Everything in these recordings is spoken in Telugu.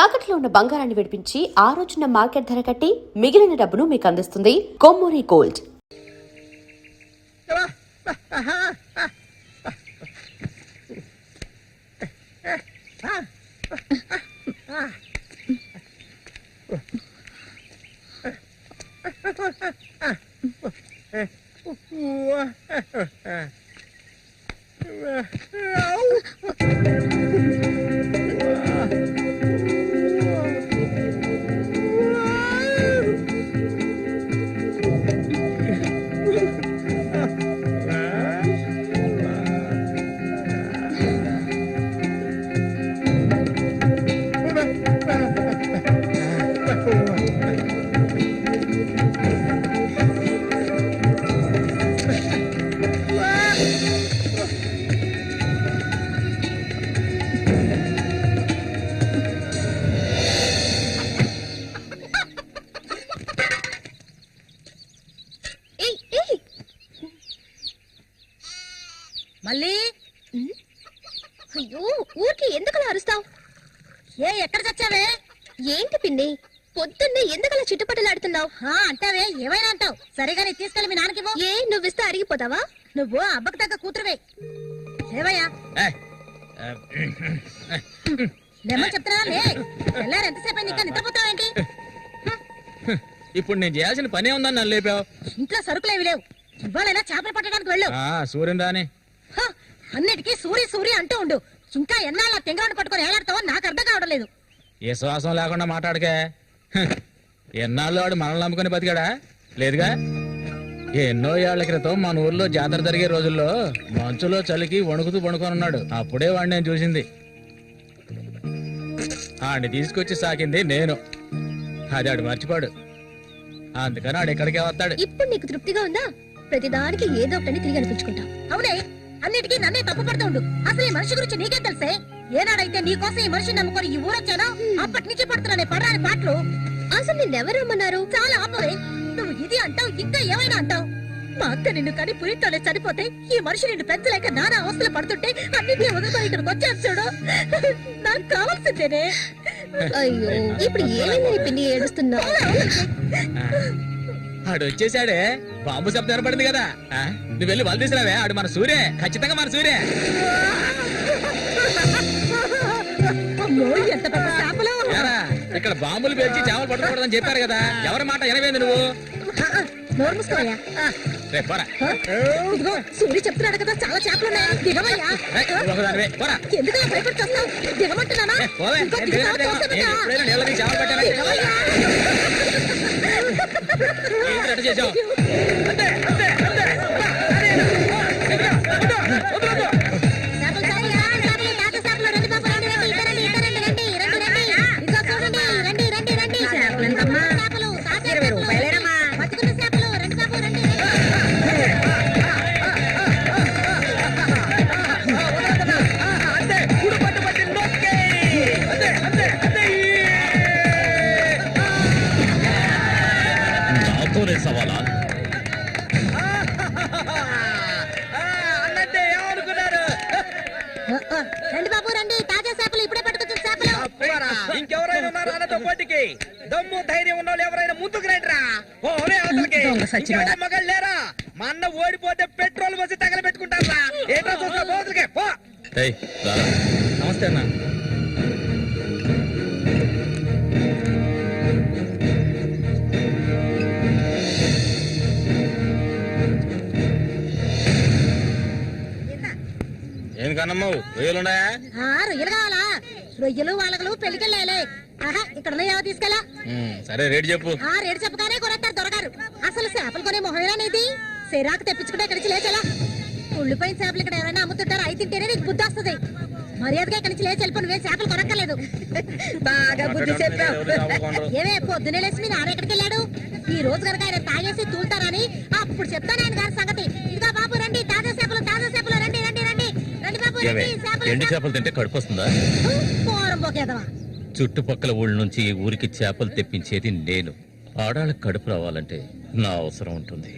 తాకట్లో ఉన్న బంగారాన్ని విడిపించి ఆ రోజున మార్కెట్ ధర కట్టి మిగిలిన డబ్బును మీకు అందిస్తుంది కొమ్మూరి గోల్డ్. మళ్ళీ అయ్యో ఊరికి ఎందుకలా అరుస్తావు? ఎక్కడ చచ్చావే? ఏంటి పిన్ని పొద్దున్నే ఎందుకలా చిట్టుపట్టలాడుతున్నావు? అంటావే ఏమైనా అంటావు. సరిగానే తీసుకెళ్ళి మీ నాన్నకివ్వు. ఏ నువ్విస్తే అరిగిపోతావా? నువ్వు అబ్బకు తగ్గ కూతురువే. ఏవయ్యా లేమని చెప్తున్నా. ఎల్లారు ఎంతసేపు ఇంకా నిద్రపోతావేంటి? ఇప్పుడు నేను చేయాల్సిన పనే ఉందని నన్ను లేపావు. ఇంట్లో సరుకులేవి లేవు. ఇవాళైనా చేపలు పట్టడానికి వెళ్ళు. సూర్యుని రాని అన్నిటికీ సూరి సూరి అంటూ ఉండు. ఇంకా ఎన్నాళ్ళ తెంగరాన్ని పట్టుకొని ఏలాడతావో నాకు అర్థం కావడం లేదు. ఏ శ్వాసం లేకుండా మాట్లాడకే. ఎన్నాళ్ళు వాడు మనల్ని నమ్ముకుని బతికాడా? లేదుగా. ఎన్నో ఏళ్ల క్రితం మన ఊర్లో జాతర జరిగే రోజుల్లో మంచులో చలికి వణుకుతూ పడుకొని ఉన్నాడు. అప్పుడే వాడిని నేను చూసింది. ఆడిని తీసుకొచ్చి సాకింది నేను. అది ఆడు మర్చిపోడు. అందుకని ఆడు ఎక్కడికే వస్తాడు. ఇప్పుడు నీకు తృప్తిగా ఉందా? ప్రతిదానికి ఏదో ఒకటి తిరిగి అనిపించుకుంటావు. అవునే అన్నిటికీ నన్నే తప్పు పడుతూ ఉండు. అసలు ఈ మనిషి గురించి నీకే తెలిసే. ఏనాడైతే నీకోసం ఈ మనిషిని నమ్ముకొని ఈ ఊరొచ్చానో అప్పటి నుంచి పడుతున్నానే పడరాని పాటలు. అసలు నిన్నెవరు రమ్మన్నారు? చాలా ఆపవే. నువ్వు ఇది అంటావు, ఇంకా ఏమైనా అంటావు. మా అక్క నిన్ను కని పురితోనే చనిపోతే ఈ మనిషి నిన్ను పెంచలేక నానా అవస్థలు పడుతుంటే అన్నింటినీ వదులుకొని ఇక్కడికి వచ్చాను చూడు. నాకు కావాల్సిందేనే. అయ్యో ఇప్పుడు ఏమైంది పిన్ని ఏడుస్తున్నావు? ఆడు వచ్చేసాడే. బాంబు శబ్దం వినపడింది కదా. నువ్వు వెళ్ళి వాళ్ళు తీసుకురావే. ఆడు మన సూర్య, ఖచ్చితంగా మన సూర్య. ఇక్కడ బాంబులు పేల్చి చేపలు పట్టుకోవడం చెప్పారు కదా. ఎవరి మాట వినవేంది నువ్వు? సూర్య చెప్తున్నాడు కదా చాలా చేపలున్నాయి. దిగమయ్యా. ఎందుకలా భయపడుతున్నావు? దిగమంటున్నానా? చేసావు సవాలా? అన్నట్టే ఏమనుకున్నారు? రండి బాబు రండి. తాజా చేపలు ఇప్పుడే పట్టుకొచ్చిన చేపలు. ఇంకెవరైనా ఉన్నారా అన్నతో పోటీకి? దమ్ము ధైర్యం ఉన్న వాళ్ళు ఎవరైనా ముందుకు రండిరా. మగళ్ళు లేరా? మా అన్న ఓడిపోతే పెట్రోల్ పోసి తగల పెట్టుకుంటారా? ఏంటో చూసిన బోతులకే పో. నమస్తే అన్న. ఏం కన్నమ్మావు? రొయ్యలున్నాయా? రొయ్యలు కావాలా? రొయ్యలు వాళ్ళకలు పెళ్లికెళ్ళాలి. ఇక్కడ తీసుకెళ్ళా. సరే రేటు చెప్పు. రేటు చెప్పగానే కొనేస్తారు దొరగారు. అసలు చేపలు కొనే మొహమేనా నీది? సిరాకు తెప్పించుకుంటే ఇక్కడి నుంచి లేచలా. ఉళ్ళిపోయిన చేపలు ఇక్కడ ఎవరైనా అమ్ముతుంటారు. అయి తింటేనే నీకు బుద్ధి వస్తుంది. మర్యాదగా ఇక్కడి నుంచి లేచి వెళ్ళిపోయి నువ్వే చేపలు కొనక్కర్లేదు. బాగా బుద్ధి చెప్పావు. ఏమే పొద్దునే లేచి మీ నాన్న ఎక్కడికి వెళ్ళాడు? ఈ రోజు కనుక ఆయన తాగేసి తూలుతారని అప్పుడు చెప్తాను ఆయన గారి సంగతి. ఇదిగా బాబు రండి, తాజా చేపలు తాజా చేపలు రండి రండి రండి రండి బాబు రండి. ఎండు చేపలు తింటే కడుపు వస్తుందా? చుట్టుపక్కల ఊళ్ళ నుంచి ఈ ఊరికి చేపలు తెప్పించేది నేను. ఆడాళ్ళకి కడుపు రావాలంటే నా అవసరం ఉంటుంది.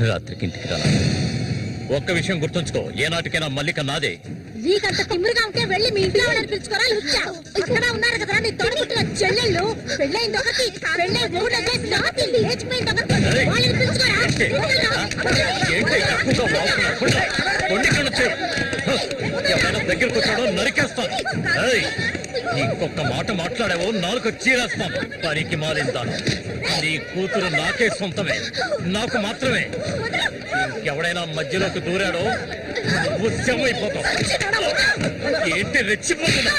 రాత్రికి ఇంటికి రా. ఒక్క విషయం గుర్తుంచుకో, ఏనాటికైనా మల్లిక నాదే. నీకంత తిమ్మిరిగా ఉంటే వెళ్ళి మీ ఇంట్లో వాళ్ళని పిలుచుకోరా లుచ్చా. ఇక్కడ ఉన్నారు కదా నీ తోడుపుట్టిన చెల్లెళ్ళు. పెళ్ళైంది ఒకటి, పెళ్ళై మూడు వచ్చేసి లేచిపోయింది ఒకటి. వాళ్ళని పిలుచుకోరా. దగ్గరకు వచ్చాడో నరికేస్తాను. ఇంకొక మాట మాట్లాడావో నాలుగు చీరేస్తాను. పనికి మారిందాను. నీ కూతురు నాకే సొంతమే, నాకు మాత్రమే. ఇంకెవడైనా మధ్యలోకి దూరాడో ఉద్యమైపోతాం. ఏంటి రెచ్చిపోతున్నా?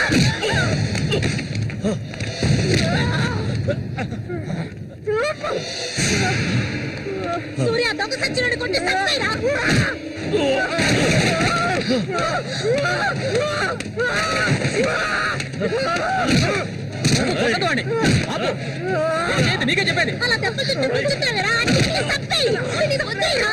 సూర్య దొంగ సచ్చినోడు కొట్టి సత్తాయిరా. నీకే చెప్పేది. అలా దెబ్బలు కూర్చుంటావేరా. సత్తాయి వద్దాయిరా.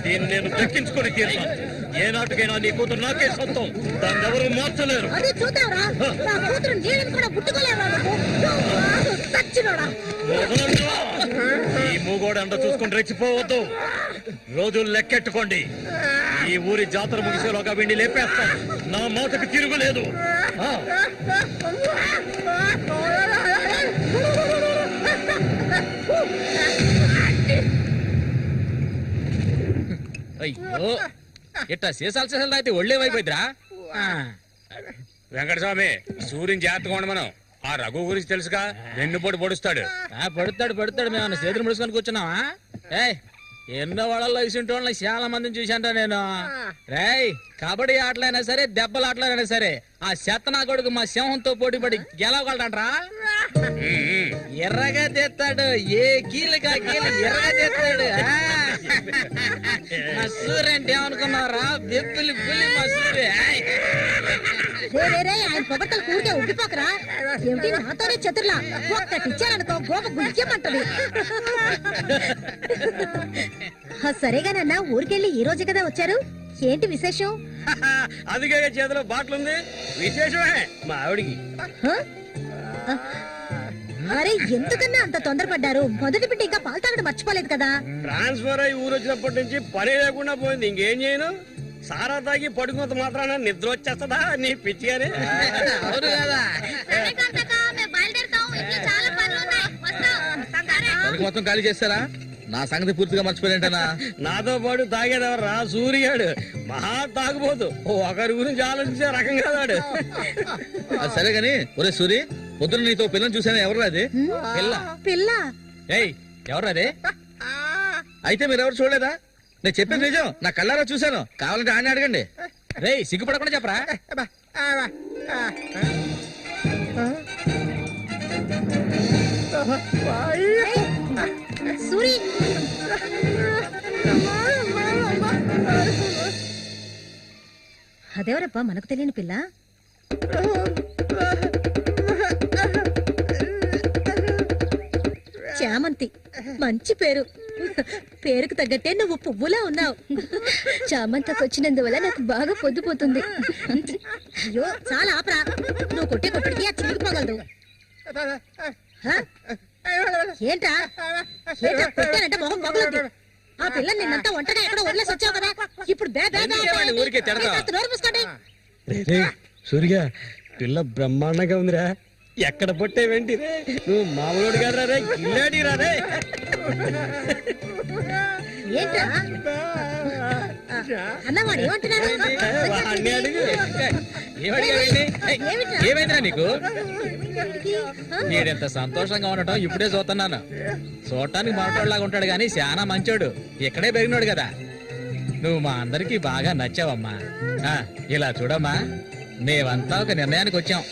దీన్ని నేను దక్కించుకొని తీరుతాను. ఏ నాటికైనా నీ కూతురు నాకే సొంతం. దాన్ని ఎవరు మార్చలేరు. అదే చూద్దాంరా. నా కూతురు నీళ్ళని కూడా ముట్టుకోలేవా నువ్వు సచ్చినోడా. ఈ మూగోడు అంట చూసుకుని రెచ్చిపోవద్దు. రోజులు లెక్కెట్టుకోండి. ఈ ఊరి జాతర ముగిసేలోగా వీడిని లేపేస్తాను. నా మాటకు తిరుగులేదు. అయ్యో ఇట్టా సీసాలు అయితే ఒళ్ళేమైపోయిద్దిరా. వెంకటస్వామి సూర్యుని జాగ్రత్తగా ఉండమను. ఆ రఘు గురించి తెలుసుగా, వెన్నుపోటు పొడుస్తాడు. పడుతాడు మేము చేతులు ముడుచుకొని కూర్చున్నావా? ఏయ్ ఎన్నో వాళ్ళల్లో ఇసుంటోళ్ళని చాలా మందిని చూశాంటా నేను. రేయ్ కబడ్డీ ఆటలైనా సరే, దెబ్బల ఆటలైనా సరే, ఆ శతనా కొడుకు మా సింహంతో పోటీపడి గెలవగలడంట్రా. ఎర్రగా తెస్తాడు. ఏ కీలుగా కీలు ఎర్రగా తెస్తాడు. మా సూర్య అంటే ఏమనుకున్నారా? బెబ్బులి పులి మా సూర్య. ఆయన పొగట్టలు కూరికే ఉబ్బిపోకరా. ఏమిటి నాతోనే చతుర్లా ఒక్కటి ఇచ్చారనుకో గోప గుయ్యమంటది. సరేగానన్నా ఊరికెళ్ళి ఈ రోజు కదా వచ్చారు. ఏంటి విశేషం? అదిగే చేతిలో బాట్లుంది. విశేషమే మా ఆవిడికి. అరే ఎందుకన్నా అంత తొందరపడ్డారు? మొదటి బిడ్డ ఇంకా పాలు తాగడం మర్చిపోలేదు కదా. ట్రాన్స్ఫర్ అయ్యి ఊరు వచ్చినప్పటి నుంచి పని లేకుండా పోయింది. ఇంకేం చేయను? సారా తాగి పడుకున్నంత మాత్రాన నిద్ర వచ్చేస్తుందా నీ పిచ్చిగానే? అవును కదా. మొత్తం ఖాళీ చేస్తారా? నా సంగతి పూర్తిగా మర్చిపోయింటనా? నాతో పాటు తాగేదెవర్రా? సూర్యాడు మహా తాగుపోతు. ఒకరి గురించి ఆలోచించే రకం కాదాడు. సరే గాని ఒరే సూరి, పొద్దున్న నీతో పిల్లని చూసాను. ఎవరు అది పిల్ల? పిల్ల? ఏయ్ ఎవరు అదే? అయితే మీరెవరు చూడలేదా? నేను చెప్పేది నిజం. నా కళ్ళారా చూశాను. కావాలంటే ఆయన అడగండి. రేయ్ సిగ్గుపడకుండా చెప్పరా. సూరి అదేవరబ్బా మనకు తెలియని పిల్ల? చామంతి. మంచి పేరు. పేరుకు తగ్గట్టే నువ్వు పువ్వులా ఉన్నావు. చామంతకు వచ్చినందువల్ల నాకు బాగా పొద్దుపోతుంది. అయ్యో చాలా ఆపరా. నువ్వు కొట్టే కొట్టడికి ఆ చిరిగిపోగలదు. ఏంటా కొట్టానంటే మొహం మొగలదు. ఆ పిల్లని నిన్నంతా ఒంటగా ఎక్కడో వదిలేసి వచ్చావు కదా. ఇప్పుడు నోరు మూసుకోండి. సూర్య పిల్ల బ్రహ్మాండంగా ఉందిరా. ఎక్కడ పొట్టేవేంటి రే? నువ్వు మామూలు కాదురా రే, గిల్లాడి రా రే. ఏంటా అన్నవాడు ఏమంటున్నాడు? ఏమైందిరా నీకు? నేనెంత సంతోషంగా ఉండటం ఇప్పుడే చూస్తున్నాను. చూడటానికి మాట్లాడలాగా ఉంటాడు గాని చాలా మంచోడు. ఇక్కడే పెరిగినాడు కదా. నువ్వు మా అందరికి బాగా నచ్చావమ్మా. ఇలా చూడమ్మా, మేమంతా ఒక నిర్ణయానికి వచ్చాం.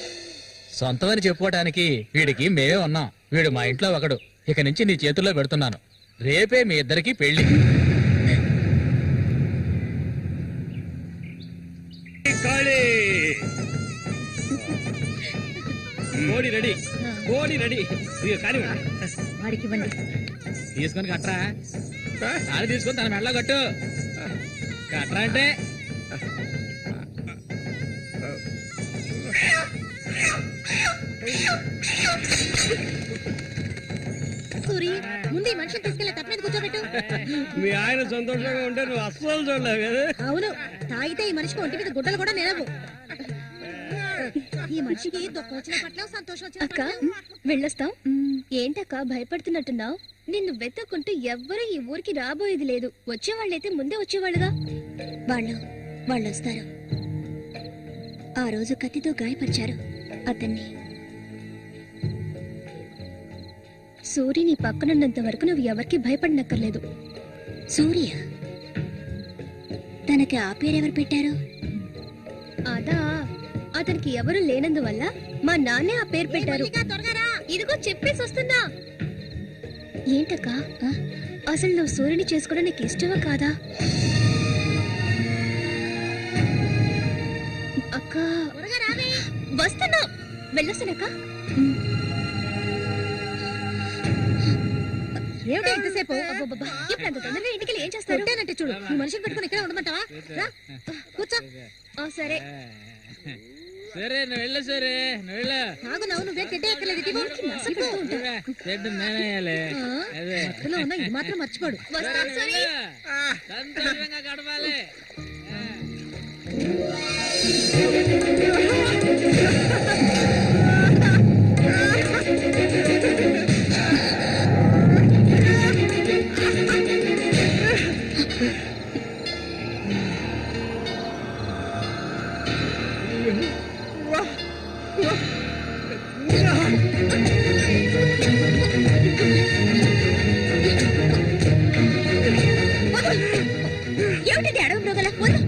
సొంతమని చెప్పుకోవటానికి వీడికి మేమే ఉన్నాం. వీడు మా ఇంట్లో ఒకడు. ఇక నుంచి నీ చేతుల్లో పెడుతున్నాను. రేపే మీ ఇద్దరికి పెళ్లి. కోడి రెడీ కోడి రెడీ కానీ వాడికి ఇవ్వండి. తీసుకొని కట్టరా తాళి తీసుకొని తన మెడలో కట్టు కట్టరా అంటే సూరి, ముందు ఈ మనిషిని తీసుకెళ్లి తప్ప మీద కూర్చోబెట్టు. మీ ఆయన సంతోషంగా ఉంటే నువ్వు అస్సలు చూడలేవు కదా. అవును, తాగితే ఈ మనిషికి ఒంటి మీద గుడ్డలు కూడా నిలవు. ఈ మనిషికి దుఃఖం వచ్చిన పట్ల సంతోషం వచ్చిన అక్క వెళ్ళొస్తాం. ఏంటక్క భయపడుతున్నట్టున్నావు? నిన్ను వెతుక్కుంటూ ఎవ్వరూ ఈ ఊరికి రాబోయేది లేదు. వచ్చేవాళ్ళైతే ముందే వచ్చేవాళ్ళుగా. వాళ్ళు వస్తారు. ఆ రోజు కత్తితో గాయపరిచారు అతన్ని. సూరి నీ పక్కనున్నంత వరకు నువ్వు ఎవరికి భయపడనక్కర్లేదు. సూర్య, తనకి ఆ పేరెవరు పెట్టారు? అదా, అతనికి ఎవరు లేనందువల్ల మా నాన్నే ఆ పేరు పెట్టారు. ఇదిగో చెప్పేసి వస్తున్నా. ఏంటక్క, అసలు నువ్వు సూర్యుని చేసుకోవడం నీకు ఇష్టమా కాదా? అక్క వస్తున్నా, వెళ్ళొస్తానక్క. ఏమిటి ఎంతసేపు? అబ్బబ్బబ్బా, ఇప్పుడు అంత తొందరగా ఇంటికి వెళ్ళి ఏం చేస్తారు? అంటే చూడు, ఈ మనిషిని పెట్టుకుని ఇక్కడే ఉండమంటావా? రా, కూర్చో. సరే. సరే నువ్వు వెళ్ళు సరే నువ్వు వెళ్ళు నాగు నువ్వేం తిట్టే ఎక్కర్లేదు. ఇటు ఇవ్వు. చెడ్డు నేనేయాలి అదే మత్తులో ఉన్న ఇది మాత్రం మర్చిపోడు. వస్తాను సూరి. సంతోషంగా గడపాలి. ఏమిటి అడవి మృగల? వద్దు.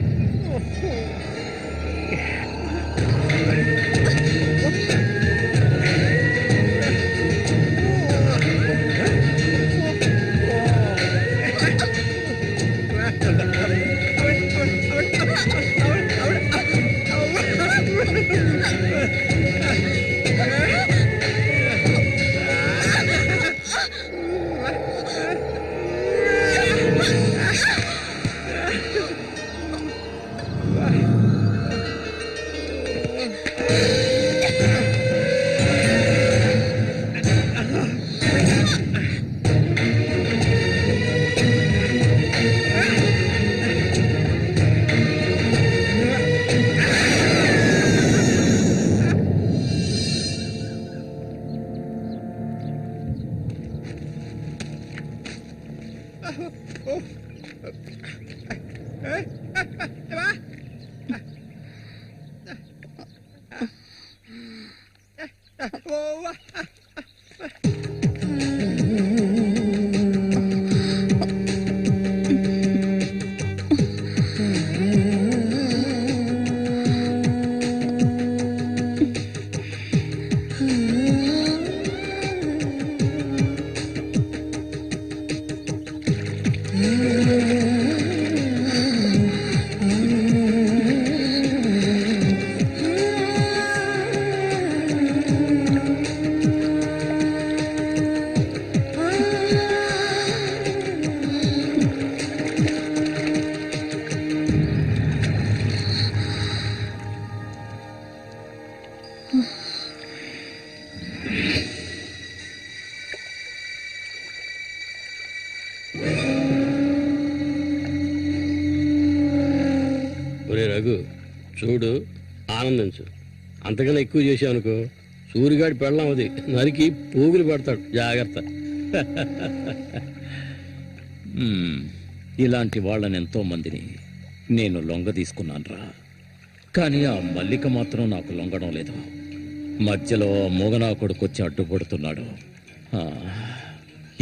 ఒరే రఘు, చూడు, ఆనందించు. అంతకన్నా ఎక్కువ చేసావు అనుకో, సూరిగాడి పెళ్ళం అది నరికి పోగులు పెడతాడు. జాగ్రత్త. ఇలాంటి వాళ్ళని ఎంతో మందిని నేను లొంగ తీసుకున్నానురా. కానీ ఆ మల్లిక మాత్రం నాకు లొంగడం లేదు. మధ్యలో మూగనా కొడుకొచ్చి అడ్డుపడుతున్నాడు.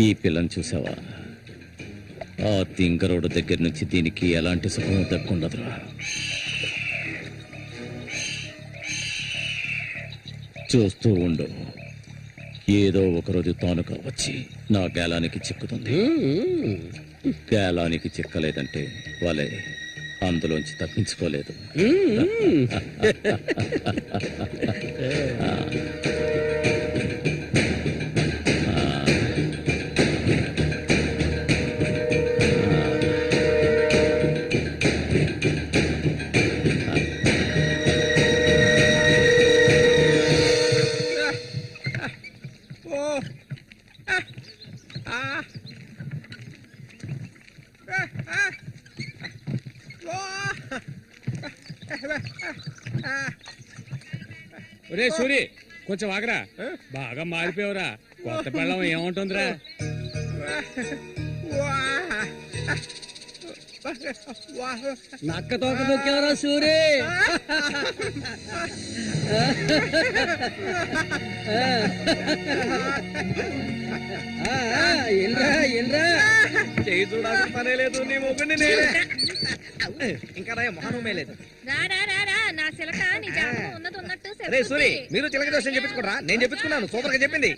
ఈ పిల్లని చూసావా? ఆ తింగరోడు దగ్గర నుంచి దీనికి ఎలాంటి సుఖం దక్కుండదురా. చూస్తూ ఉండు, ఏదో ఒకరోజు తానుగా వచ్చి నా గేలానికి చిక్కుతుంది. గేలానికి చిక్కలేదంటే వాళ్ళే అందులోంచి తప్పించుకోలేదు. ఒరే సూరి కొంచెం ఆగరా, బాగా మారిపోయావురా. కొత్త పెళ్ళం ఏముంటుందిరా? నక్క తోక దొక్కేవరా సూరి. ఏంట్రా చేయి చూడాల్సిన పనే లేదు, నీ మొగ్గుని నేనే. ఇంకా మొహమే లేదు. నా చిలక నీ జాతకం ఉన్నది ఉన్నట్టు అరే సూరి, మీరు చిలక దోషం చెప్పించుకోరా? నేను చెప్పించుకున్నాను, సూపర్ గా చెప్పింది.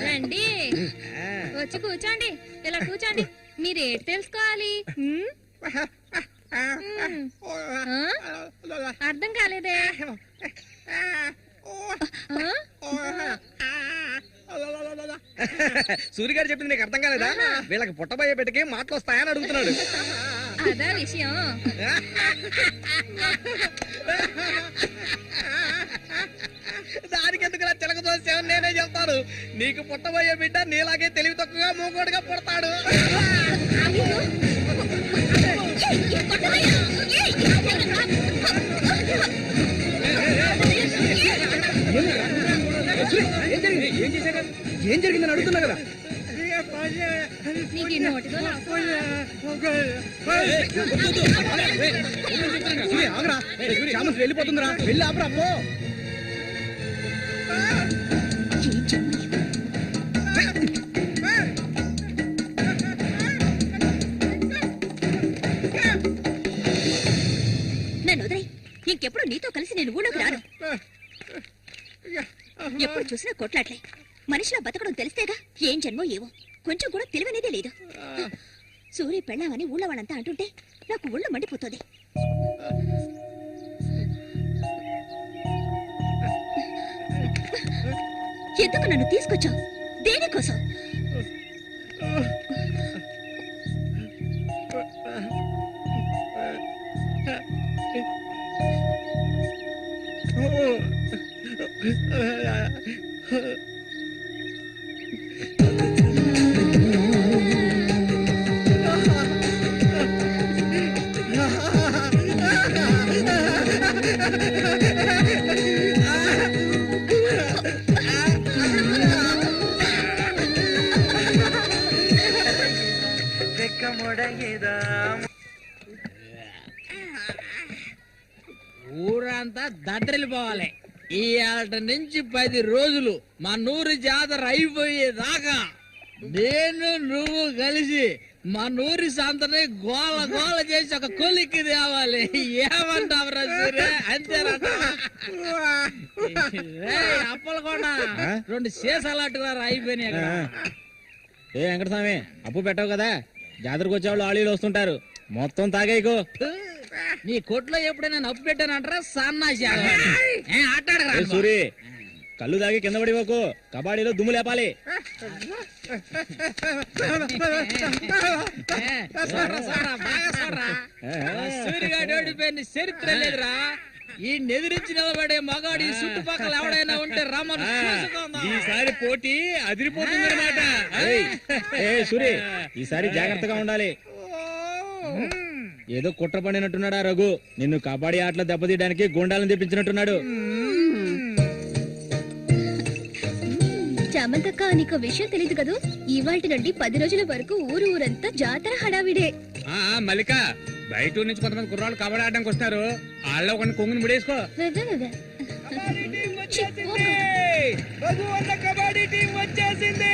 రండి వచ్చి కూర్చోండి, ఇలా కూర్చోండి. మీరేటి తెలుసుకోవాలి? అర్థం కాలేదే. సూరి గారు చెప్పింది నీకు అర్థం కాలేదా? వీళ్ళకి పుట్టబోయే బిడ్డకి మాటలు వస్తాయని అడుగుతున్నాడు. అదా విషయం. దానికి ఎందుకు చిలక దోషం నేనే చెప్తాను. నీకు పుట్టబోయే బిడ్డ నీలాగే తెలివి తక్కువగా మూగోడుగా పుడతాడు. ఏం జరిగిందని అడుగుతున్నా కదా. నీకు ఈ నోటితో వెళ్ళిపోతుందిరా, వెళ్ళి ఆపరా. నన్ను వదిలే. ఇంకెప్పుడు నీతో కలిసి నేను ఊళ్ళోకి రాను. ఎప్పుడు చూసినా కొట్లాట్లే. మనిషిలా బతకడం తెలిస్తేగా. ఏం జన్మో ఏవో, కొంచెం కూడా తెలివనేదే లేదు. సూర్య పెళ్ళామని ఊళ్ళో వాళ్ళంతా అంటుంటే నాకు ఊళ్ళో మండిపోతుంది. ఎందుకు నన్ను తీసుకొచ్చావు? దేనికోసం? ఊరంతా దద్దరిల్లిపోవాలి. ఈ ఆట నుంచి 10 రోజులు మా నూరు జాతర అయిపోయేదాకా నేను నువ్వు కలిసి మా నూరి సంతని గోల గోల చేసి ఒక కొలిక్కి తేవాలి. ఏమంటావురా సూర్య? అంతేనంట. అప్పలకొండ 2 సీసాలట్టుగా అయిపోయినాయి అక్కడ. ఏ వెంకటస్వామి, అప్పు పెట్టావు కదా, జాతరకు వచ్చేవాళ్ళు ఆళీలు వస్తుంటారు, మొత్తం తాగేకు. నీ కొట్లో ఎప్పుడైనా నప్పు పెట్టానంటారా? సన్నాసి సూరి, కళ్ళు తాగి కింద పడిపోకు, కబాడీలో దుమ్ము లేపాలి. సూర్యగాడు ఓడిపోయిన చరిత్ర లేదురా. ఈ నెదిరించి నిలబడే మగాడు ఈ చుట్టుపక్కల ఎవడైనా ఉంటే రమ్మను. ఈసారి పోటీ అదిరిపోతుంది అనమాట. సూరి, ఈసారి జాగ్రత్తగా ఉండాలి. ఏదో కుట్ర పడినట్టున్నాడా రఘు? నిన్ను కబడ్డీ ఆటలో దెబ్బతీయడానికి గుండాలను తెప్పించినట్టున్నాడు. చామంతక్క, నీకు విషయం తెలియదు కదూ? ఇవాటి నుండి 10 రోజుల వరకు ఊరంతా జాతర హడావిడే. మల్లిక, బయట నుంచి కొంతమంది కుర్రాళ్ళు కబడ్డీ ఆడడానికి వస్తారు. వాళ్ళలో కొన్ని కొంగుని ముడేసుకో. కబడ్డీ టీం వచ్చేసింది.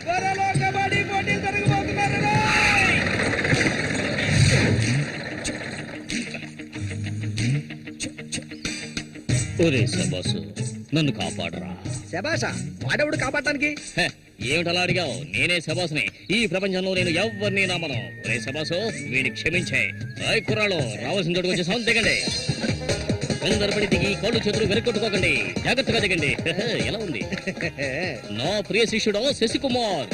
త్వరలో కబడ్డీ పోటీలు జరగబోతున్నారు. ఒరే శబాసు, నన్ను కాపాడరా. శబాషా, వాడెవడు కాపాడటానికి? ఏమిటలా అడిగావు? నేనే శబాసుని. ఈ ప్రపంచంలో నేను ఎవరిని నమ్మను. ఒరే శబాసు, వీడిని క్షమించే. కుర్రాళ్ళు రావాల్సిన చోటుకు వచ్చి సౌండ్ దిగండి. అందరపడి దిగి కాళ్ళు చేతులు వెనక్కొట్టుకోకండి. జాగ్రత్తగా దిగండి. ఎలా ఉంది? నా ప్రియ శిష్యుడు శశికుమార్.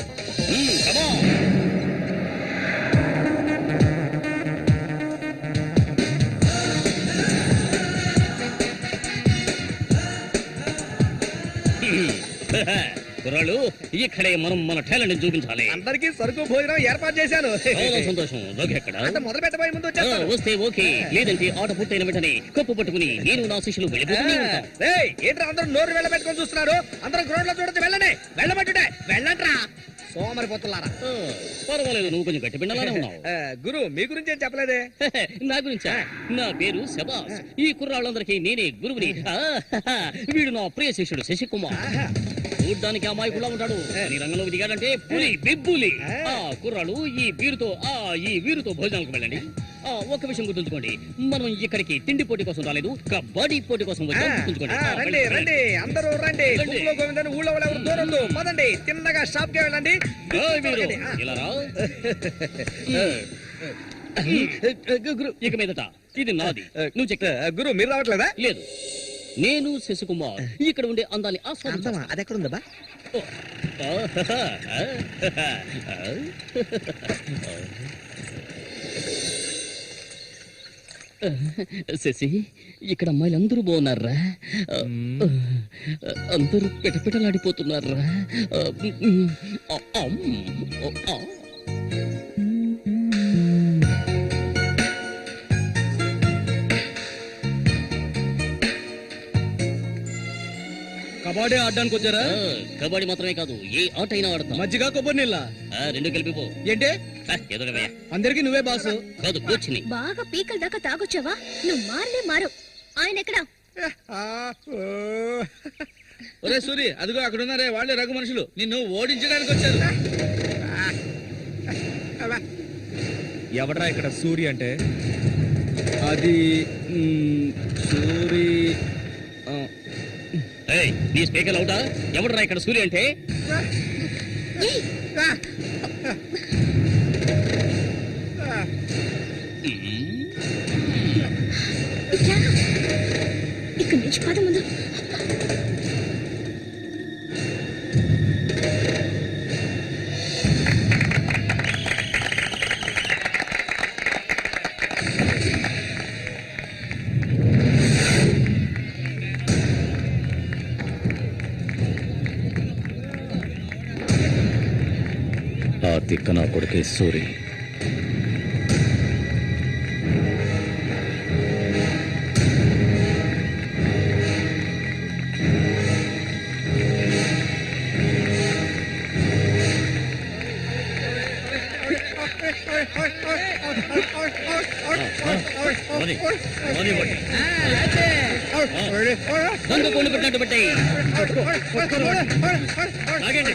కుర్రాళ్ళు ఇక్కడే మనం మన టాలెంట్ చూపించాలి. అందరికీ సరుకు భోజనం ఏర్పాటు చేశాను. చాలా సంతోషం. రోగి ఎక్కడ? అంటే మొదలు పెట్టబోయే ముందు వచ్చేస్తాను. వస్తే ఓకే, లేదంటే ఆట పూర్తయిన వెంటనే కప్పు పట్టుకుని నేను నా శిష్యులు వెళ్ళిపోతూనే ఉంటాం. ఏయ్, ఏంట్రా అందరూ నోరు వెళ్ళబెట్టుకొని చూస్తున్నారు? అందరూ గ్రౌండ్ లో చూడొచ్చు. వెళ్ళండి, వెళ్ళబట్టుడే, వెళ్ళంట్రా సోమరిపోతులారా. పర్వాలేదు, నువ్వు కొంచెం గట్టి పిండలానే ఉన్నావు. గురు, మీ గురించి ఏం చెప్పలేదే? నా గురించా? నా పేరు శబాస్. ఈ కుర్రాళ్ళందరికీ నేనే గురువుని. వీడు నా ప్రియ శిష్యుడు శశికుమార్. చూడ్డానికి అమాయకులా ఉంటాడు. ఈ రంగంలో దిగాడంటే పులి బిబ్బులి. కుర్రాళ్ళు ఈ వీరుతో భోజనాలకు వెళ్ళండి. ఒక విషయం గుర్తుంచుకోండి, మనం ఇక్కడికి తిండి పోటీ కోసం రాలేదు, కబడ్డీ పోటీ కోసం వచ్చాం. గుర్తుంచుకోండి. రండి రండి, అందరూ రండి. గుంపులో గోవిందని ఊళ్ళో వాళ్ళు ఎవరు దూరం పదండి. తిన్నగా షాప్ కి వెళ్ళండి. ఇలా రా. ఇక మీదట ఇది నాది. నువ్వు చెక్. గురు, మీరు రావట్లేదా? లేదు, నేను శశికుమార్ ఇక్కడ ఉండే అందాన్ని ఆస్వాదించా. అది ఎక్కడ ఉందా? శశి, ఇక్కడ అమ్మాయిలు అందరూ బాగున్నారా? అందరూ పిటపిటలాడిపోతున్నారా? కబడ్డీ ఆడడానికి వచ్చారా? కబడ్డీ మాత్రమే కాదు, ఏ ఆట అయినా ఆడతాం. మజ్జిగ కొబ్బరి నీళ్ళ రెండు కలిపిపో. ఏంటే ఎదురవయ్యా. అందరికి నువ్వే బాసు కాదు, కూర్చుని. బాగా పీకల దాకా తాగొచ్చావా? నువ్వు మారు. ఆయన ఎక్కడా? ఒరే సూరి, అదిగో అక్కడ ఉన్నారే, వాళ్ళే రఘు మనుషులు. నిన్ను ఓడించడానికి వచ్చారు. ఎవడ్రా ఇక్కడ సూరి అంటే? అది సూరి. నీ స్పీకర్ అవుతా? ఎవడరా ఇక్కడ సూర్య అంటే? ఇక్కడి నుంచి పద ముందు. ఆ తిక్క నా కొడుకే సూరి. దొంగ కోళ్ళు పెట్టినట్టు పెట్టాయి. ఆగండి.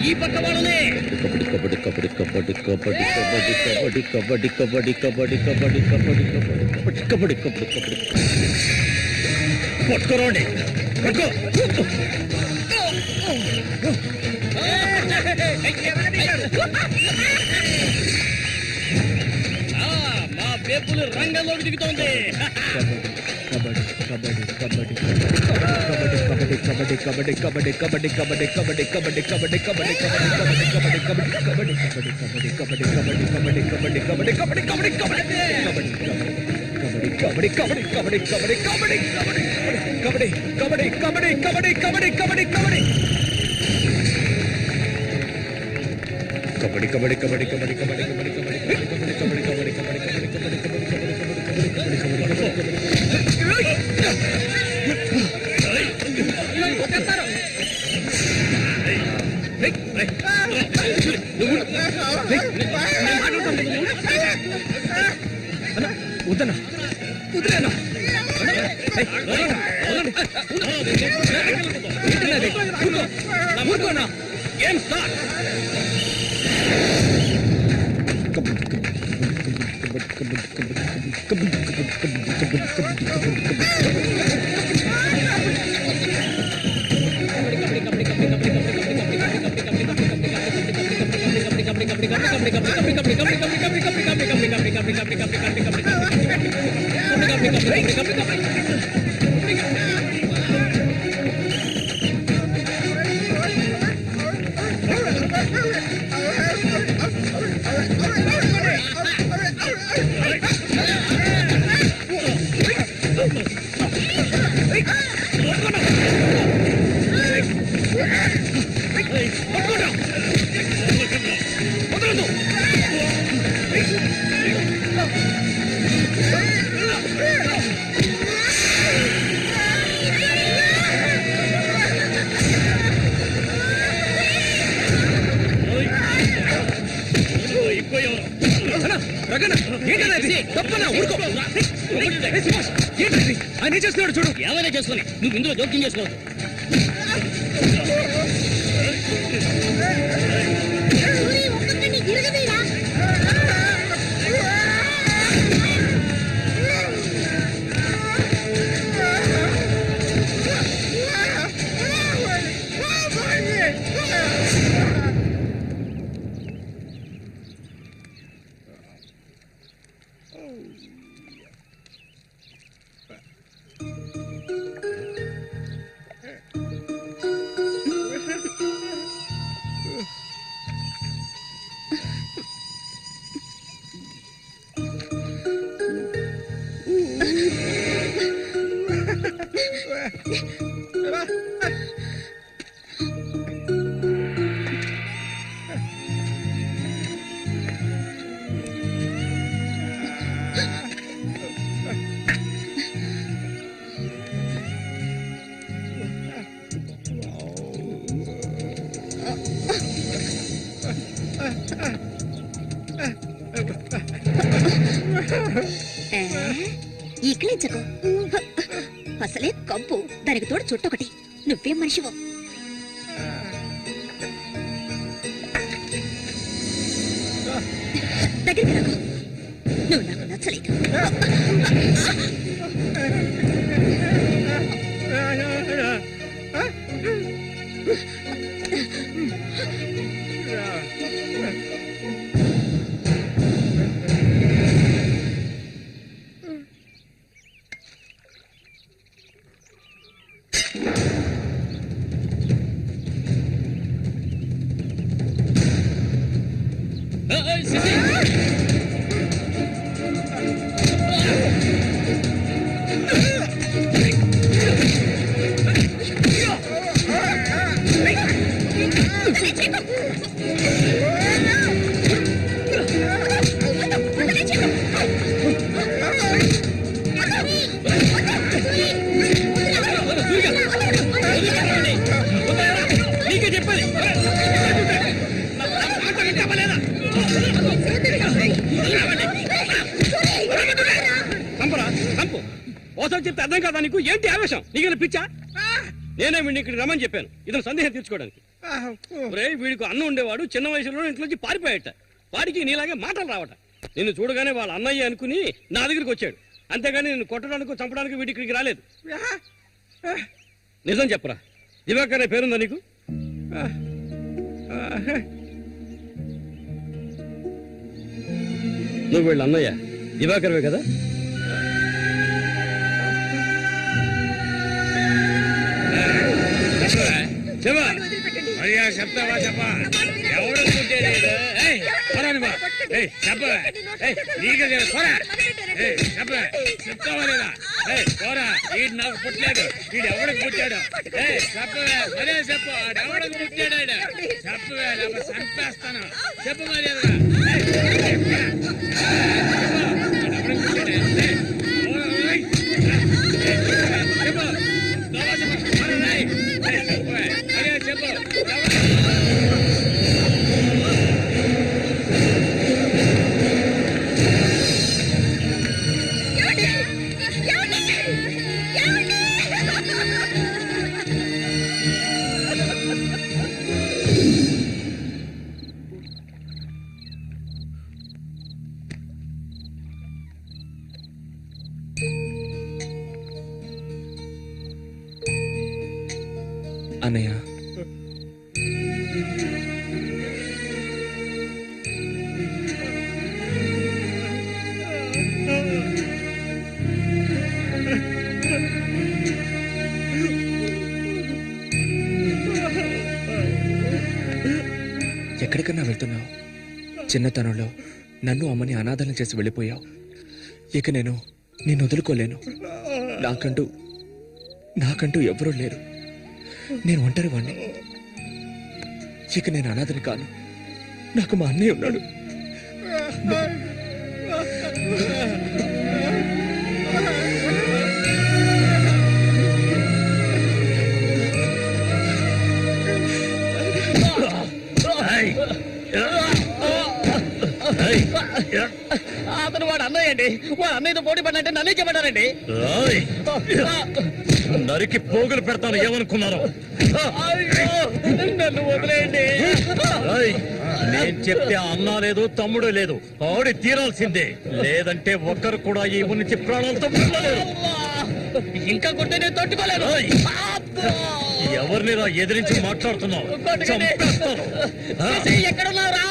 ఈ పక్క వాళ్ళనే పట్టుకోరండి. మా పేపులు రంగంలోకి దిగుతోంది. వద్దన్నా వదిలేనా ఊరుకోనా. ఏం స్టార్ట్? చేస్తున్నాడు చూడు. ఏమైనా చేసుకుని నువ్వు ఇందులో జోక్యం చేసుకోవద్దు. ఒక్కొక్కడిని తిరగదీరా. ఈకలించకు. అసలే కంపు, దానికి తోడు చుట్టొకటి. నువ్వేం మనిషివో. దగ్గరికి రాకు. నువ్వు నాకు నచ్చలేదు. చెప్తే అర్థం కాదా నీకు? ఏంటి ఆవేశం? నీకు పిచ్చా? నేనే వీడిని ఇక్కడికి రమ్మని చెప్పాను ఇతను సందేహం తీర్చుకోవడానికి. వీడికి అన్న ఉండేవాడు, చిన్న వయసులో ఇంట్లోంచి పారిపోయాట. వాడికి నీలాగే మాటలు రావట. నిన్ను చూడగానే వాళ్ళ అన్నయ్య అనుకుని నా దగ్గరికి వచ్చాడు. అంతేగాని నిన్ను కొట్టడానికి చంపడానికి వీడి ఇక్కడికి రాలేదు. నిజం చెప్పరా, దివాకర్ అనే పేరుందా నీకు? నువ్వు వీళ్ళ అన్నయ్య దివాకర్వే కదా? చెప్తావా? చెప్పా. ఎవరు చెప్తావా లేదా? పోరా, వీడు నాకు పుట్టలేదు. వీడు ఎవడికి పుట్టాడు? చెప్పవే, మరే చెప్పు. ఎవడికి పుట్టాడు? చెప్పవే, చంపేస్తాను. చెప్పు మరి. అన్నయ్య, ఎక్కడికన్నా వెళ్తున్నావు? చిన్నతనంలో నన్ను అమ్మని అనాథలను చేసి వెళ్ళిపోయావు. ఇక నేను నిన్ను వదులుకోలేను. నాకంటూ ఎవరూ లేరు. నేను ఒంటరి వాణ్ణి. ఇక నేను అనాథని కాను. నాకు మా అన్నయ్య ఉన్నాడు. అతను వాడు అన్నయ్య అండి. వాడు అన్నయ్యతో పోటీ పడినట్టే నన్నే చెప్పారండి. నరికి పోగులు పెడతాను ఏమనుకున్నారు? నన్ను వదిలేయండి. నేను చెప్తే అన్నా లేదు, తమ్ముడు లేదు, ఆడి తీరాల్సిందే. లేదంటే ఒక్కరు కూడా ఈ ఊరి నుంచి ప్రాణాలతో వెళ్ళలేరు. ఇంకా కొట్టే నేను తట్టుకోలేను. ఎవరిని ఎదిరించి మాట్లాడుతున్నావు? చంపేస్తాను. ఎక్కడున్నారా?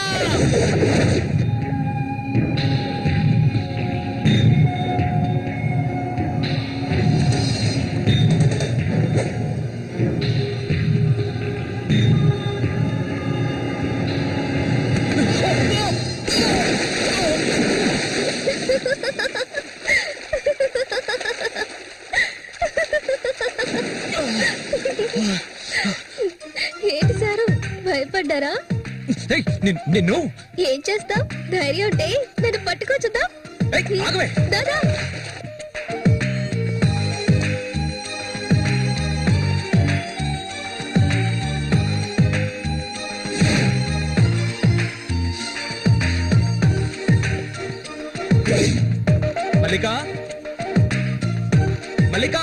ఏంటి సారు, భయపడ్డారా? నిన్ను ఏం చేస్తావ్? ధైర్యం ఉంటే నన్ను పట్టుకోవచ్చుదా? దాదా మల్లికా, మల్లికా,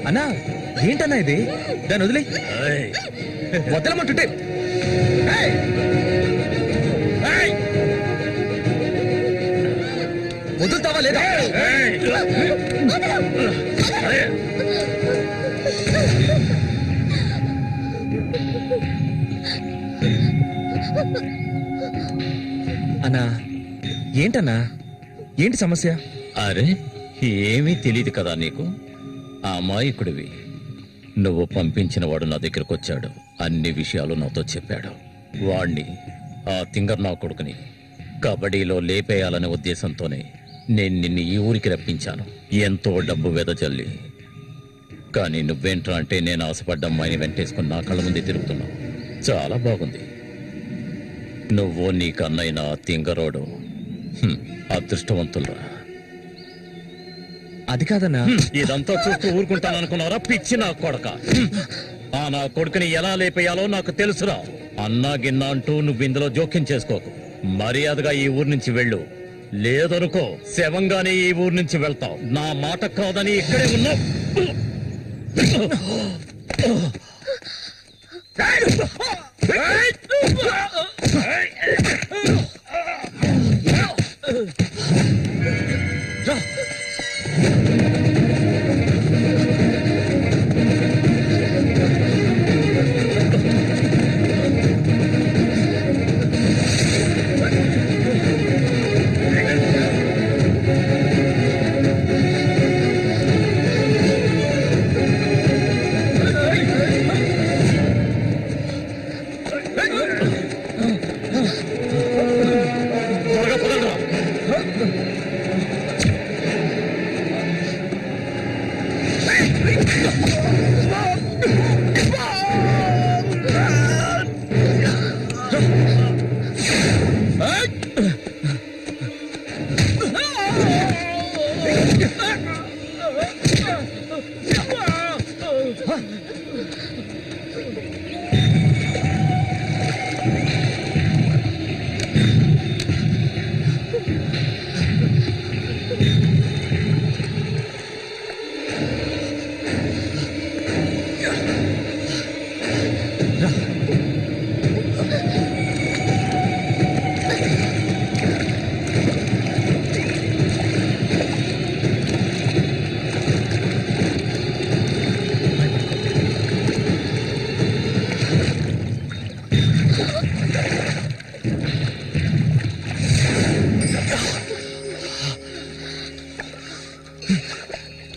అన్నా ఏంటన్నా ఇది? దాన్ని వదిలే. వదలమంటుంటే వదులుతావా లేదా? అన్నా ఏంటన్నా, ఏంటి సమస్య? అరే ఏమీ తెలియదు కదా నీకు? అమాయకుడివి. నువ్వు పంపించిన వాడు నా దగ్గరకు వచ్చాడు. అన్ని విషయాలు నాతో చెప్పాడు. వాణ్ణి, ఆ తింగర్ నా కొడుకుని కబడ్డీలో లేపేయాలనే ఉద్దేశంతోనే నేను నిన్ను ఈ ఊరికి రప్పించాను. ఎంతో డబ్బు వెదజల్లి. కానీ నువ్వేంట్రా అంటే నేను ఆశపడ్డ అమ్మాయిని వెంటేసుకుని నా కళ్ళ ముందే తిరుగుతున్నావు. చాలా బాగుంది. నువ్వు నీ కన్నైన తింగరోడు అదృష్టవంతులరా. అది కాదన్నా. ఇదంతా చూస్తూ ఊరుకుంటాననుకున్నారా పిచ్చి నా కొడక? ఆ నా కొడుకుని ఎలా లేపేయాలో నాకు తెలుసురా. అన్నా గిన్నా అంటూ నువ్వు ఇందులో జోక్యం చేసుకోకు. మర్యాదగా ఈ ఊరు నుంచి వెళ్ళు. లేదనుకో శవంగానే ఈ ఊరు నుంచి వెళ్తావు. నా మాట కాదని ఇక్కడే ఉన్నావు.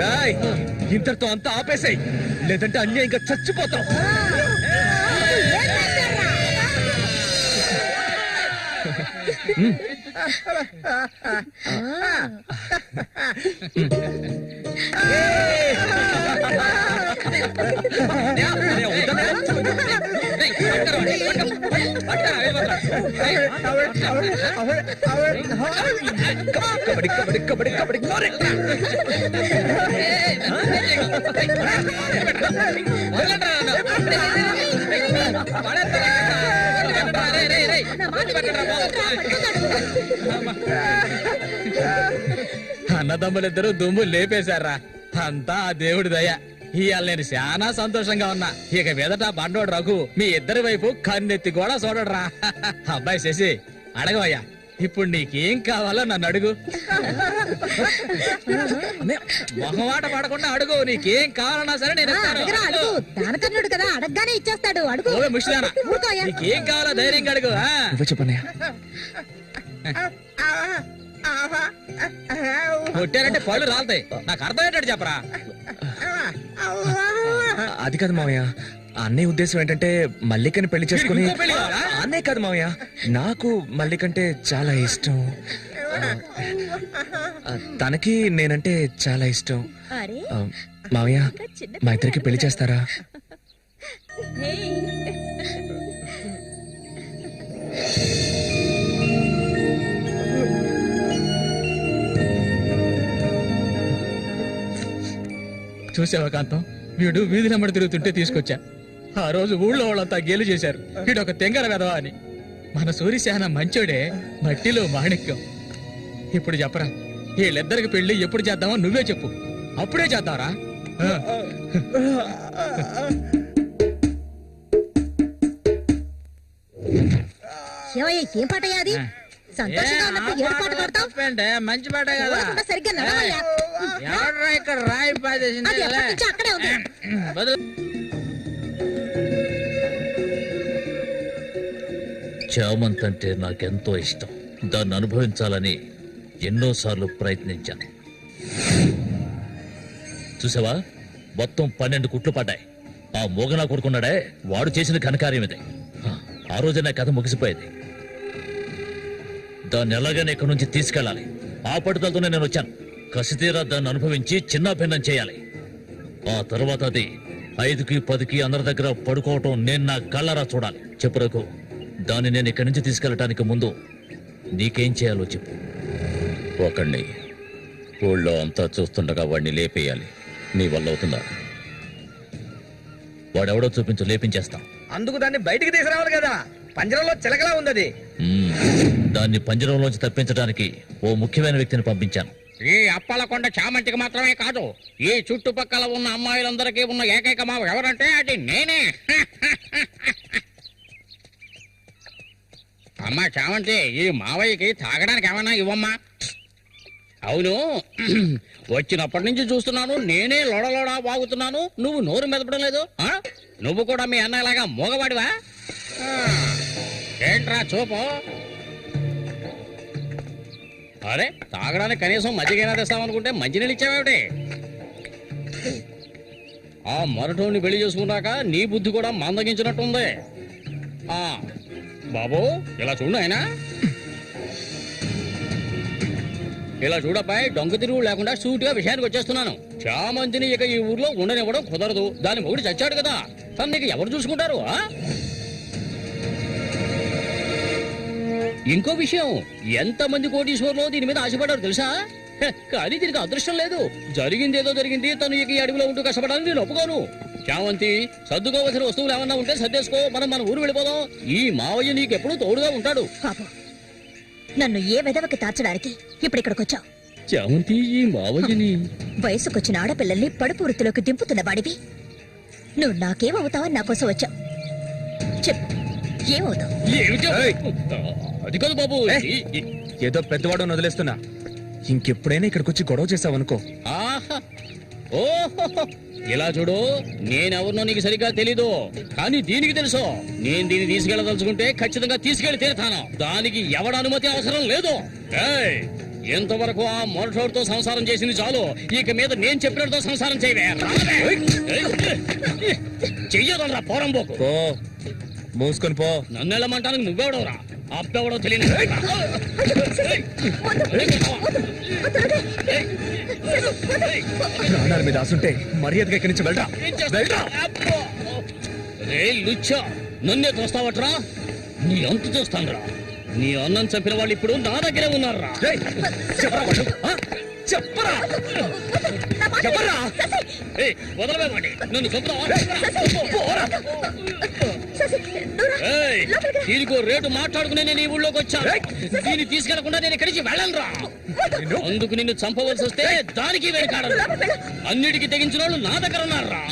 రాయ్ ఇంతటితో అంతా ఆపేసాయి, లేదంటే అన్యాయంగా చచ్చిపోతాం. కబడ్డీ కబడ్డీ కబడ్డీ కబడ్డీ అన్నదమ్ములిద్దరూ దుమ్ము లేపేశారా, అంతా ఆ దేవుడి దయ. ఇవాళ నేను చాలా సంతోషంగా ఉన్నా. ఇక మీదట బండోడు రఘు మీ ఇద్దరి వైపు కన్నెత్తి కూడా చూడరా. అబ్బాయి శశి అడగవయ్యా, ఇప్పుడు నీకేం కావాలో నన్ను అడుగు. మొహమాట పడకుండా అడుగు, నీకేం కావాలన్నా సరే నేను ఇస్తాను. దానకర్ణుడు కదా, అడగగానే ఇచ్చేస్తాడు. అడుగు. ఓవే ముష్టిదానా, నీకేం కావాలో ధైర్యంగా అడుగు. చెప్పన్నయ్య. కొట్టారంటే పళ్ళు రాలుతాయి. నాకు అర్థమయ్యేటట్టు చెప్పరా. అది కాదు మావయ్య, అన్నయ్య ఉద్దేశం ఏంటంటే మల్లికని పెళ్లి చేసుకుని. అన్నయ్య కాదు మావయ్య, నాకు మల్లికంటే చాలా ఇష్టం. తనకి నేనంటే చాలా ఇష్టం. మావయ్య, మా ఇద్దరికి పెళ్లి చేస్తారా? చూసావా కాంతం, వీడు వీధి నెమ్మడి తిరుగుతుంటే తీసుకొచ్చా. ఆ రోజు ఊళ్ళో వాళ్ళంతా గేలు చేశారు, వీడు ఒక తెంగర వెదవా అని. మన సూర్యశాన మంచోడే, మట్టిలో మాణిక్యం. ఇప్పుడు చెప్పరా, వీళ్ళిద్దరికి పెళ్లి ఎప్పుడు చేద్దామో నువ్వే చెప్పు, అప్పుడే చేద్దారా. ఏం పాట అది? సంతోషంగా ఉన్నప్పుడు ఏడు పాట పాడతావు? మంచి పాట కదా, సరిగ్గా నడవయ్యా. ఎవడ్రా ఇక్కడ రాయి పాదేసింది? అది ఎప్పటి నుంచో అక్కడే ఉంది. చామంతి అంటే నాకెంతో ఇష్టం. దాన్ని అనుభవించాలని ఎన్నోసార్లు ప్రయత్నించాను. చూసావా, మొత్తం 12 కుట్లు పడ్డాయి. ఆ మోగనా కొడుకున్నాడే, వాడు చేసిన ఘనకార్యం ఇదే. ఆ రోజే నా కథ ముగిసిపోయేది. దాన్ని ఎలాగైనా ఇక్కడి నుంచి తీసుకెళ్ళాలి. ఆ పట్టుదలతోనే నేను వచ్చాను. కసితీరా దాన్ని అనుభవించి చిన్నాభిన్నం చేయాలి. ఆ తర్వాత అది 5కి 10కి అందరి దగ్గర పడుకోవటం నేను నా కళ్ళరా చూడాలి. చెప్పు రఘు, దాన్ని నేను ఇక్కడి నుంచి తీసుకెళ్ళటానికి ముందు నీకేం చేయాలో చెప్పు. ఒకడిని ఊళ్ళో అంతా చూస్తుండగా వాడిని లేపేయాలి. నీ వల్ల అవుతుందా? వాడెవడో చూపించు, లేపించేస్తాం. అందుకు దాన్ని బయటికి తీసుకురావాలి కదా, పంజరంలో చిలకలా ఉంది అది. దాన్ని పంజరంలోంచి తప్పించడానికి ఓ ముఖ్యమైన వ్యక్తిని పంపించాను. ఈ అప్పలకొండ చామంతికి మాత్రమే కాదు, ఈ చుట్టుపక్కల ఉన్న అమ్మాయిలందరికీ ఉన్న ఏకైక మావ ఎవరంటే అది నేనే. అమ్మా చామంతి, ఈ మావయ్యకి తాగడానికి ఏమన్నా ఇవ్వమ్మా. అవును, వచ్చినప్పటి నుంచి చూస్తున్నాను నేనే లొడలోడా వాగుతున్నాను, నువ్వు నోరు మెదపడం లేదు. నువ్వు కూడా మీ అన్నలాగా మోగవాడివా? ఏంట్రా చూపు? అరే, తాగడానికి కనీసం మజ్జిగైనా తెస్తామనుకుంటే మంచినీళ్ళు ఇచ్చావేమిటి? ఆ మరటోని పెళ్లి చేసుకున్నాక నీ బుద్ధి కూడా మందగించినట్టుంది. బాబు ఇలా చూడు ఆయన, ఇలా చూడబ్బాయి, డొంక తిరుగు లేకుండా సూటిగా విషయానికి వచ్చేస్తున్నాను. చామంతిని ఇక ఈ ఊర్లో ఉండనివ్వడం కుదరదు. దాని మొగుడు చచ్చాడు కదా, తను నీకు ఎవరు చూసుకుంటారు? ఇంకో విషయం, ఎంతమంది కోటీశ్వర్లో దీని మీద ఆశపడ్డారు తెలుసా? కానీ దీనికి అదృష్టం లేదు. జరిగిందేదో జరిగింది, తను ఇక ఈ అడవిలో ఉంటూ కష్టపడాలని నేను ఒప్పుకోను. చామంతి, సర్దుకోవలసిన వస్తువులు ఏమన్నా ఉంటే సర్దేసుకో, మనం మన ఊరు వెళ్ళిపోదాం. ఈ మావయ్య నీకెప్పుడు తోడుగా ఉంటాడు. నన్ను ఏ విధవకి తార్చడానికి ఇప్పుడు ఇక్కడికి వచ్చావు? చామంతి, ఈ మావయ్యని వయసుకొచ్చిన ఆడపిల్లల్ని పడుపు వృత్తిలోకి దింపుతున్న వాడివి నువ్వు నాకేమవుతావని నా కోసం వచ్చావు. చెప్పు, ఏమవుతావు? అది కాదు బాబు, ఏదో పెద్దవాడు వదిలేస్తున్నా, ఇంకెప్పుడైనా ఇక్కడికి వచ్చి గొడవ చేసావనుకో. ఆహా, ఓహో, ఇలా చూడు, నేనెవరినో నీకు సరిగ్గా తెలీదు, కానీ దీనికి తెలుసు. నేను దీన్ని తీసుకెళ్ళదలుచుకుంటే ఖచ్చితంగా తీసుకెళ్లి తీరుతాను. దానికి ఎవడ అనుమతి అవసరం లేదు. ఎంతవరకు ఆ మొరటోడితో సంసారం చేసింది చాలు, ఇక మీద నేను చెప్పినతో సంసారం చేయవే. చెయ్యదరా పోరంబోకు. మూసుకొని పో. నన్ను వెళ్ళమంటానికి నువ్వెవడవరా? అబ్బెవడో తెలియదు. ప్రాణాల మీద ఆసుంటే మర్యాదగా ఇక్కడి నుంచి వెళ్ళరా. రే లుచ్చా, నన్నే చూస్తావట్రా? నీ అంత చూస్తానురా. నీ అన్నం చంపిన వాళ్ళు ఇప్పుడు నా దగ్గరే ఉన్నారా? చెప్పరా వదలవేమండి, నన్ను చంపుతావా? దీనికో రేటు మాట్లాడుకునే నేను ఈ ఊళ్ళోకి వచ్చాను. దీన్ని తీసుకెళ్లకుండా నేను ఇక్కడికి వెళ్ళనురా. అందుకు నిన్ను చంపవలసి వస్తే దానికి వెనకాడరు. అన్నిటికీ తెగించిన వాళ్ళు నా దగ్గర ఉన్నారా?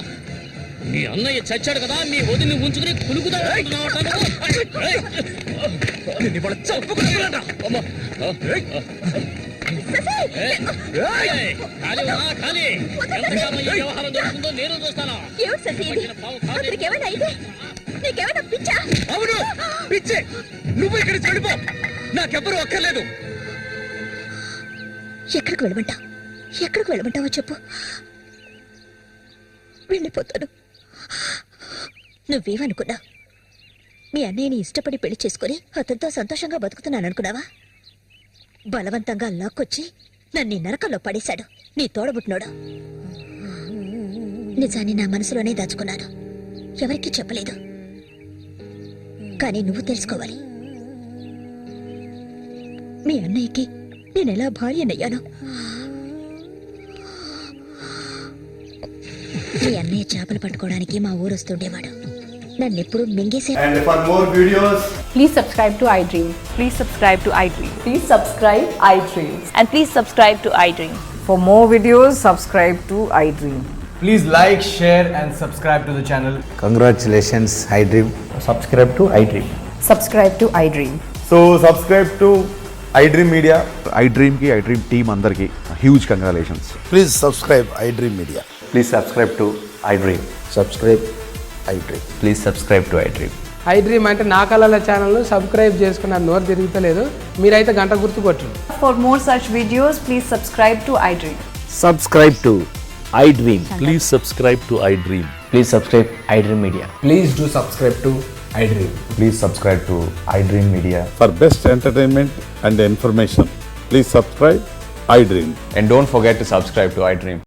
మీ అన్నయ్య చచ్చాడు కదా, మీ వదిని ఉంచుకుని కులుకుదా. వ్యవహారం జరుగుతుందో నేను చూస్తాను. అవును, పిచ్చే. నువ్వు ఇక్కడ చెడిపో, నాకెవ్వరూ అక్కర్లేదు. ఎక్కడికి వెళ్ళమంటావు? ఎక్కడికి వెళ్ళమంటావో చెప్పు, వెళ్ళిపోతాను. నువ్వేమనుకున్నావు? మీ అన్నయ్యని ఇష్టపడి పెళ్లి చేసుకుని అతనితో సంతోషంగా బతుకుతున్నాను అనుకున్నావా? బలవంతంగా లాక్కొచ్చి నన్ను నరకంలో పడేశాడు నీ తోడబుట్టినోడు. నిజాన్ని నా మనసులోనే దాచుకున్నాను, ఎవరికీ చెప్పలేదు. కానీ నువ్వు తెలుసుకోవాలి, మీ అన్నయ్యకి నేనెలా భార్యనయ్యాను. మీ అన్నయ్య చేపలు పట్టుకోవడానికి మా ఊరు వస్తుండేవాడు, నన్నెప్పుడు మింగేసే. And for more videos, please subscribe to iDream. Please subscribe to iDream. Please subscribe iDream. And please subscribe to iDream. For more videos, subscribe to iDream. please like, share and subscribe to the channel. Congratulations, iDream. Subscribe to iDream. Subscribe to iDream. So subscribe to iDream Media. iDream ki iDream team andarki huge congratulations. Please subscribe iDream Media. Please subscribe to iDream. Subscribe iDream. Please subscribe to iDream. iDream అంటే నా కళల ఛానల్ సబ్స్క్రైబ్ చేసుకున్న నోరు తిరుగుతలేదు, మీరైతే గంట గుర్తు కొట్టండి. For more such videos, please subscribe to iDream. Subscribe to iDream. Please subscribe to iDream. Please subscribe iDream Media. Please do subscribe to iDream. Please subscribe to iDream Media. For best entertainment and information, please subscribe I Dream. And don't forget to subscribe to iDream.